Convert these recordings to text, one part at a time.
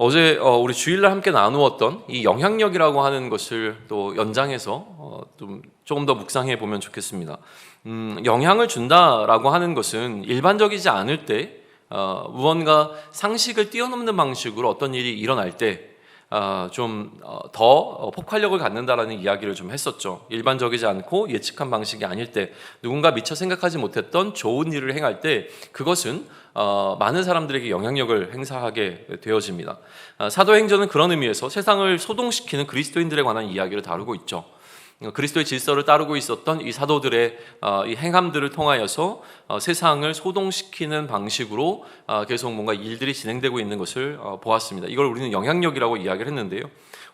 어제 우리 주일날 함께 나누었던 이 영향력이라고 하는 것을 또 연장해서 조금 더 묵상해 보면 좋겠습니다. 영향을 준다라고 하는 것은 일반적이지 않을 때 무언가 상식을 뛰어넘는 방식으로 어떤 일이 일어날 때 좀 더 폭발력을 갖는다라는 이야기를 좀 했었죠. 일반적이지 않고 예측한 방식이 아닐 때, 누군가 미처 생각하지 못했던 좋은 일을 행할 때 그것은 많은 사람들에게 영향력을 행사하게 되어집니다. 사도행전은 그런 의미에서 세상을 소동시키는 그리스도인들에 관한 이야기를 다루고 있죠. 그리스도의 질서를 따르고 있었던 이 사도들의 이 행함들을 통하여서 세상을 소동시키는 방식으로 계속 뭔가 일들이 진행되고 있는 것을 보았습니다. 이걸 우리는 영향력이라고 이야기를 했는데요.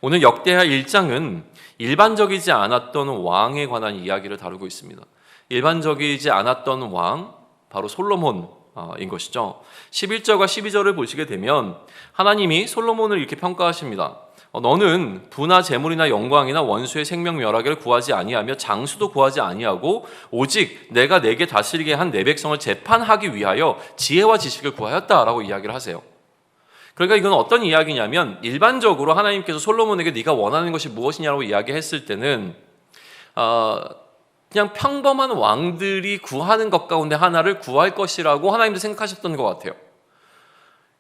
오늘 역대하 1장은 일반적이지 않았던 왕에 관한 이야기를 다루고 있습니다. 일반적이지 않았던 왕, 바로 솔로몬인 것이죠. 11절과 12절을 보시게 되면 하나님이 솔로몬을 이렇게 평가하십니다. 너는 부나 재물이나 영광이나 원수의 생명 멸하기를 구하지 아니하며 장수도 구하지 아니하고 오직 내가 내게 다스리게 한 내 백성을 재판하기 위하여 지혜와 지식을 구하였다라고 이야기를 하세요. 그러니까 이건 어떤 이야기냐면, 일반적으로 하나님께서 솔로몬에게 네가 원하는 것이 무엇이냐고 이야기했을 때는 그냥 평범한 왕들이 구하는 것 가운데 하나를 구할 것이라고 하나님도 생각하셨던 것 같아요.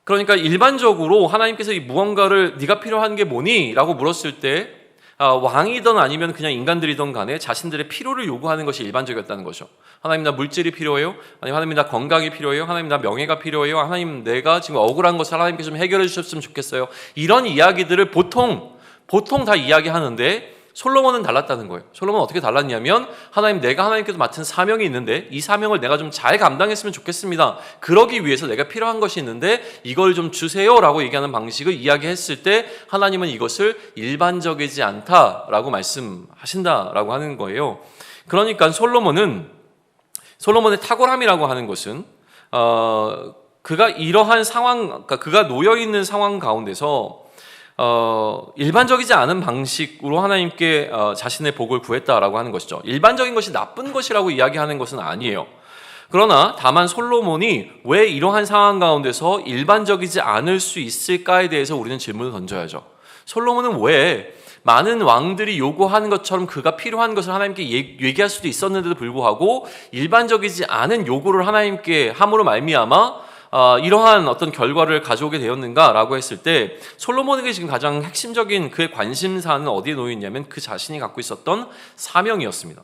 그러니까 일반적으로 하나님께서 이 무언가를 네가 필요한 게 뭐니? 라고 물었을 때 왕이든 아니면 그냥 인간들이든 간에 자신들의 필요를 요구하는 것이 일반적이었다는 거죠. 하나님, 나 물질이 필요해요? 아니면 하나님, 나 건강이 필요해요? 하나님, 나 명예가 필요해요? 하나님, 내가 지금 억울한 것을 하나님께서 좀 해결해 주셨으면 좋겠어요. 이런 이야기들을 보통 다 이야기하는데 솔로몬은 달랐다는 거예요. 솔로몬은 어떻게 달랐냐면, 하나님, 내가 하나님께서 맡은 사명이 있는데 이 사명을 내가 좀 잘 감당했으면 좋겠습니다. 그러기 위해서 내가 필요한 것이 있는데 이걸 좀 주세요라고 얘기하는 방식을 이야기했을 때 하나님은 이것을 일반적이지 않다라고 말씀하신다라고 하는 거예요. 그러니까 솔로몬의 탁월함이라고 하는 것은 그가 이러한 상황, 그러니까 그가 놓여 있는 상황 가운데서 일반적이지 않은 방식으로 하나님께 자신의 복을 구했다라고 하는 것이죠. 일반적인 것이 나쁜 것이라고 이야기하는 것은 아니에요. 그러나 다만 솔로몬이 왜 이러한 상황 가운데서 일반적이지 않을 수 있을까에 대해서 우리는 질문을 던져야죠. 솔로몬은 왜 많은 왕들이 요구하는 것처럼 그가 필요한 것을 하나님께 얘기할 수도 있었는데도 불구하고 일반적이지 않은 요구를 하나님께 함으로 말미암아 이러한 어떤 결과를 가져오게 되었는가라고 했을 때, 솔로몬에게 지금 가장 핵심적인 그의 관심사는 어디에 놓여 있냐면 그 자신이 갖고 있었던 사명이었습니다.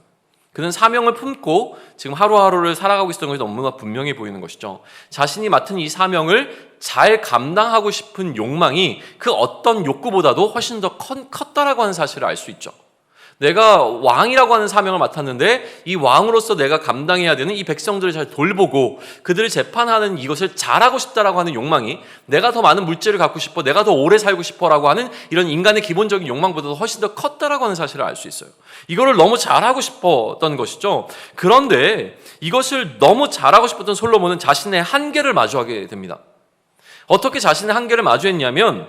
그는 사명을 품고 지금 하루하루를 살아가고 있었던 것이 너무나 분명해 보이는 것이죠. 자신이 맡은 이 사명을 잘 감당하고 싶은 욕망이 그 어떤 욕구보다도 훨씬 더 컸다라고 하는 사실을 알 수 있죠. 내가 왕이라고 하는 사명을 맡았는데 이 왕으로서 내가 감당해야 되는 이 백성들을 잘 돌보고 그들을 재판하는 이것을 잘하고 싶다라고 하는 욕망이, 내가 더 많은 물질을 갖고 싶어, 내가 더 오래 살고 싶어라고 하는 이런 인간의 기본적인 욕망보다도 훨씬 더 컸다라고 하는 사실을 알 수 있어요. 이거를 너무 잘하고 싶었던 것이죠. 그런데 이것을 너무 잘하고 싶었던 솔로몬은 자신의 한계를 마주하게 됩니다. 어떻게 자신의 한계를 마주했냐면,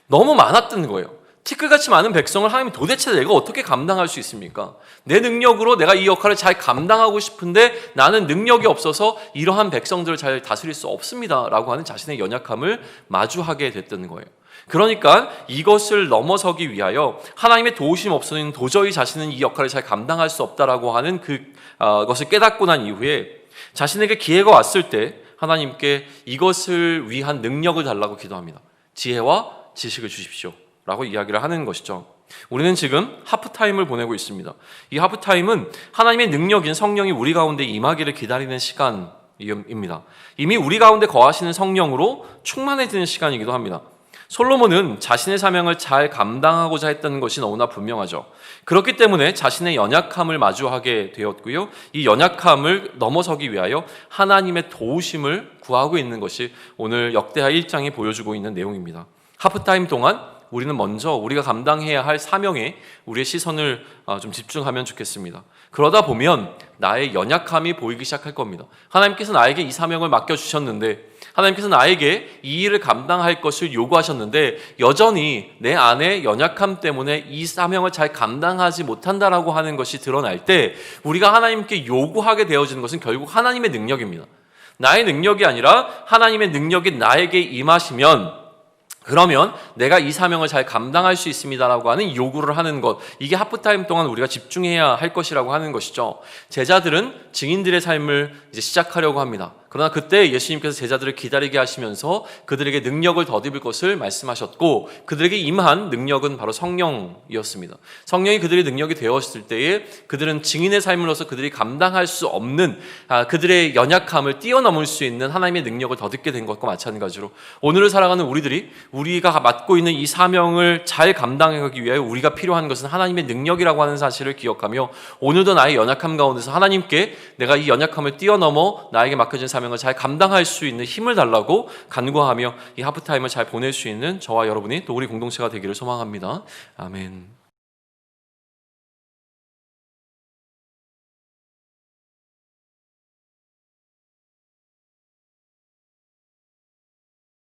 너무 많았던 거예요. 티끌같이 많은 백성을 하나님이 도대체 내가 어떻게 감당할 수 있습니까? 내 능력으로 내가 이 역할을 잘 감당하고 싶은데 나는 능력이 없어서 이러한 백성들을 잘 다스릴 수 없습니다 라고 하는 자신의 연약함을 마주하게 됐던 거예요. 그러니까 이것을 넘어서기 위하여 하나님의 도우심 없이는 도저히 자신은 이 역할을 잘 감당할 수 없다라고 하는 그것을 깨닫고 난 이후에 자신에게 기회가 왔을 때 하나님께 이것을 위한 능력을 달라고 기도합니다. 지혜와 지식을 주십시오 라고 이야기를 하는 것이죠. 우리는 지금 하프타임을 보내고 있습니다. 이 하프타임은 하나님의 능력인 성령이 우리 가운데 임하기를 기다리는 시간입니다. 이미 우리 가운데 거하시는 성령으로 충만해지는 시간이기도 합니다. 솔로몬은 자신의 사명을 잘 감당하고자 했던 것이 너무나 분명하죠. 그렇기 때문에 자신의 연약함을 마주하게 되었고요. 이 연약함을 넘어서기 위하여 하나님의 도우심을 구하고 있는 것이 오늘 역대하 1장이 보여주고 있는 내용입니다. 하프타임 동안 우리는 먼저 우리가 감당해야 할 사명에 우리의 시선을 좀 집중하면 좋겠습니다. 그러다 보면 나의 연약함이 보이기 시작할 겁니다. 하나님께서 나에게 이 사명을 맡겨주셨는데, 하나님께서 나에게 이 일을 감당할 것을 요구하셨는데 여전히 내 안에 연약함 때문에 이 사명을 잘 감당하지 못한다라고 하는 것이 드러날 때 우리가 하나님께 요구하게 되어지는 것은 결국 하나님의 능력입니다. 나의 능력이 아니라 하나님의 능력이 나에게 임하시면, 그러면 내가 이 사명을 잘 감당할 수 있습니다라고 하는 요구를 하는 것, 이게 하프타임 동안 우리가 집중해야 할 것이라고 하는 것이죠. 제자들은 증인들의 삶을 이제 시작하려고 합니다. 그러나 그때 예수님께서 제자들을 기다리게 하시면서 그들에게 능력을 덧입을 것을 말씀하셨고, 그들에게 임한 능력은 바로 성령이었습니다. 성령이 그들의 능력이 되었을 때에 그들은 증인의 삶으로서 그들이 감당할 수 없는 그들의 연약함을 뛰어넘을 수 있는 하나님의 능력을 덧입게 된 것과 마찬가지로, 오늘을 살아가는 우리가 맡고 있는 이 사명을 잘 감당하기 위하여 우리가 필요한 것은 하나님의 능력이라고 하는 사실을 기억하며, 오늘도 나의 연약함 가운데서 하나님께 내가 이 연약함을 뛰어넘어 나에게 맡겨진 사명을 잘 감당할 수 있는 힘을 달라고 간구하며 이 하프타임을 잘 보낼 수 있는 저와 여러분이 또 우리 공동체가 되기를 소망합니다. 아멘.